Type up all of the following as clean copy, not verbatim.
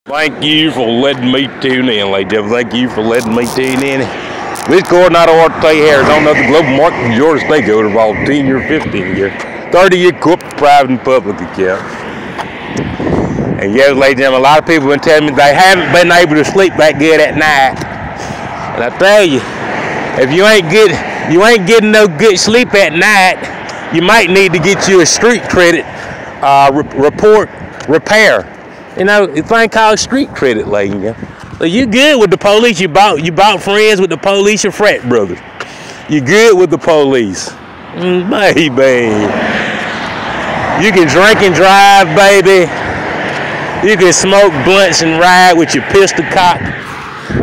Thank you for letting me tune in, ladies and gentlemen. Thank you for letting me tune in. This Coronado Arte Arizona, the global market, Georgia State Gold involved 10-year, 15-year, 30-year corporate, private, and public account. And yes, ladies and gentlemen, a lot of people have been telling me they haven't been able to sleep that good at night. And I tell you, if you ain't getting no good sleep at night, you might need to get you a street credit repair. You know, a thing called street credit, ladies and gentlemen. So you good with the police? You bought friends with the police and frat brothers. You good with the police, baby. You can drink and drive, baby. You can smoke blunts and ride with your pistol cocked,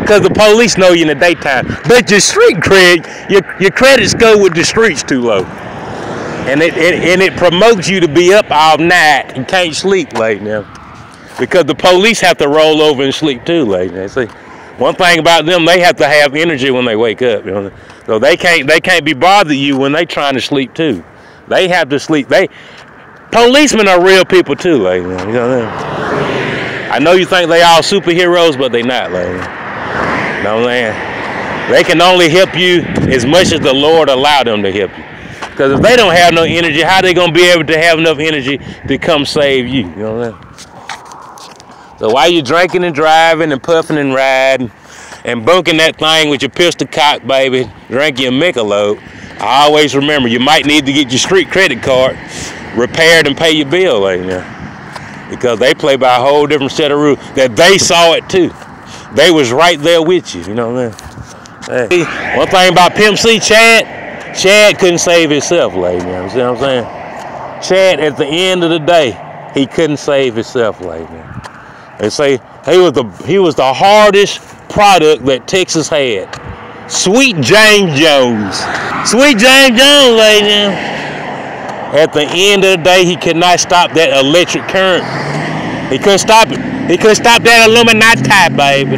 because the police know you in the daytime. But your street cred, your credits go with the streets too low. And it promotes you to be up all night and can't sleep, ladies and gentlemen. Because the police have to roll over and sleep too, ladies and gentlemen. See, one thing about them, they have to have energy when they wake up. You know? So they can't be bothering you when they trying to sleep too. They have to sleep. Policemen are real people too, ladies and gentlemen. You know what I mean? I know you think they all superheroes, but they not, ladies. You know what I'm saying? They can only help you as much as the Lord allowed them to help you. Because if they don't have no energy, how they gonna be able to have enough energy to come save you? You know what I'm saying? So while you're drinking and driving and puffing and riding and bunking that thing with your pistol cock, baby, drinking your Michelob, I always remember you might need to get your street credit card repaired and pay your bill, ladies. Because they play by a whole different set of rules. That they saw it too. They was right there with you. You know what I mean? Hey, one thing about Pimp C, Chad couldn't save himself, ladies. You know what I'm saying? Chad, at the end of the day, he couldn't save himself, ladies. They say he was the hardest product that Texas had. Sweet James Jones. Sweet James Jones, ladies. At the end of the day, he could not stop that electric current. He couldn't stop it. He couldn't stop that Illuminati, baby.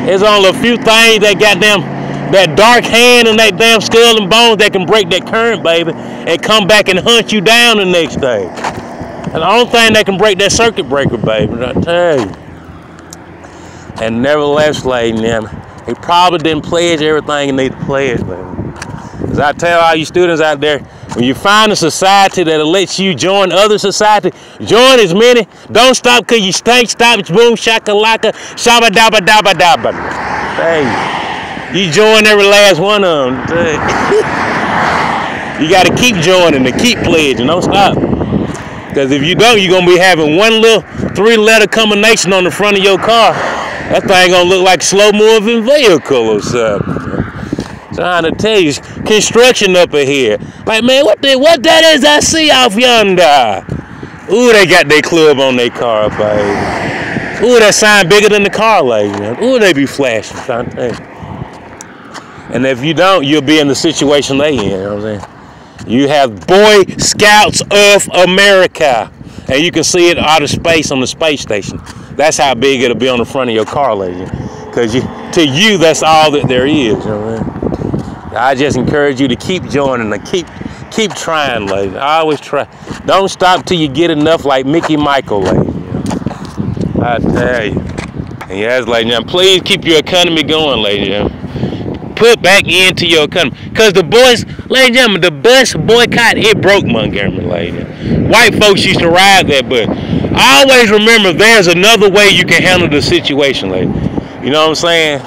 There's only a few things that got that dark hand and that damn skull and bones that can break that current, baby, and come back and hunt you down the next day. And the only thing that can break that circuit breaker, baby, I tell you. And nevertheless, ladies and gentlemen, he probably didn't pledge everything he needed to pledge, baby. As I tell all you students out there, when you find a society that'll let you join other society, join as many. Don't stop because you stink, stop, boom, shakalaka, shabba dabba dabba dabba. Hey, you join every last one of them. You got to keep joining and keep pledging. Don't stop. Because if you don't, you're going to be having one little 3-letter combination on the front of your car. That thing going to look like a slow-moving vehicle or something. Trying to tell you, construction up in here. Like, man, what that is I see off yonder? Ooh, they got their club on their car, baby. Ooh, that sign bigger than the car, lady. Ooh, they be flashing. Trying to tell you. And if you don't, you'll be in the situation they in. You know what I'm saying? You have Boy Scouts of America, and you can see it out of space on the space station. That's how big it'll be on the front of your car, lady. Because to you, that's all that there is. You know what I mean? I just encourage you to keep joining and keep trying, lady. I always try. Don't stop till you get enough, like Mickey Michael, lady. I tell you. And yes, lady, please keep your economy going, lady. Put back into your economy. Because the boys, ladies and gentlemen, the bus boycott, it broke Montgomery, lady. White folks used to ride that bus. I always remember there's another way you can handle the situation, lady. You know what I'm saying?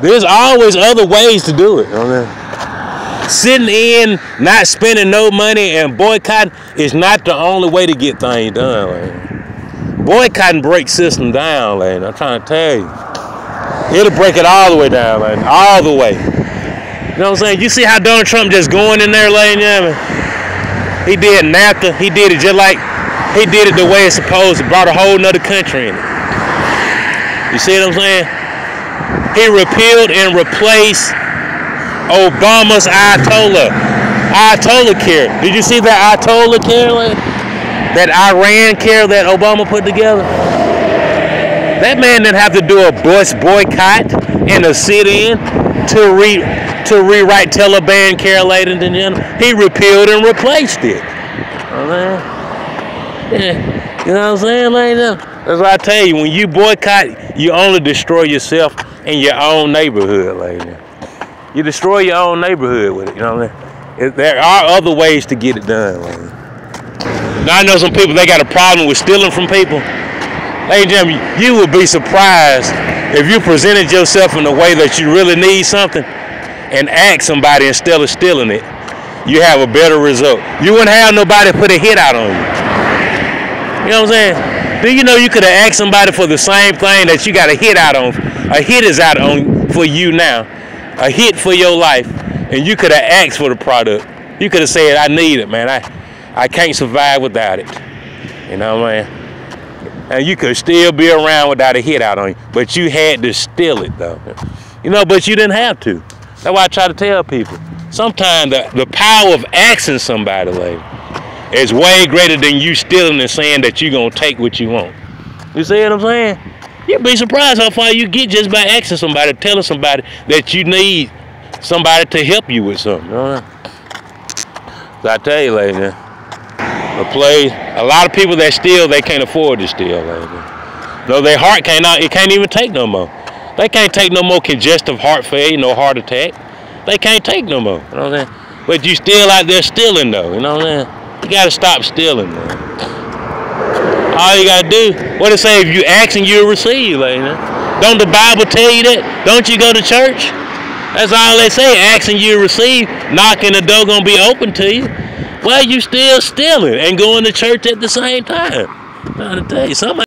There's always other ways to do it. Okay? Sitting in, not spending no money, and boycotting is not the only way to get things done, lady. Boycotting breaks system down, lady. I'm trying to tell you. It'll break it all the way down, lady. All the way. You know what I'm saying? You see how Donald Trump just going in there, lady? He did NAFTA. He did it just like he did it the way it's supposed to. Brought a whole nother country in it. You see what I'm saying? He repealed and replaced Obama's Ayatollah care. Did you see that Ayatollah care? That Iran care that Obama put together? That man didn't have to do a bus boycott and a sit-in to rewrite Taliban care, ladies and gentlemen. He repealed and replaced it. Yeah. You know what I'm saying, lady? That's what I tell you. When you boycott, you only destroy yourself and your own neighborhood, lady. You destroy your own neighborhood with it. You know what I mean? There are other ways to get it done, lady. Now I know some people, they got a problem with stealing from people. Ladies and gentlemen, you would be surprised if you presented yourself in a way that you really need something and ask somebody instead of stealing it. You have a better result. You wouldn't have nobody put a hit out on you. You know what I'm saying? Do you know you could have asked somebody for the same thing that you got a hit out on? A hit is out on for you now. A hit for your life. And you could have asked for the product. You could have said, I need it, man. I can't survive without it. You know what I mean? And you could still be around without a hit out on you. But you had to steal it, though. You know, but you didn't have to. That's why I try to tell people. Sometimes the power of asking somebody, lady, is way greater than you stealing and saying that you're going to take what you want. You see what I'm saying? You'd be surprised how far you get just by asking somebody, telling somebody that you need somebody to help you with something. You know? So I tell you, lady, a lot of people that steal, they can't afford to steal, lady. No, their heart can't even take no more. They can't take no more congestive heart failure, no heart attack. They can't take no more. You know what I'm saying? But you still out there stealing, though. You know what I'm saying? You got to stop stealing, man. All you got to do, what it say, if you ask and you'll receive, lady. Don't the Bible tell you that? Don't you go to church? That's all they say, ask and you'll receive. Knocking, the door going to be open to you. Well, you still stealing and going to church at the same time. I'm trying to tell you, somebody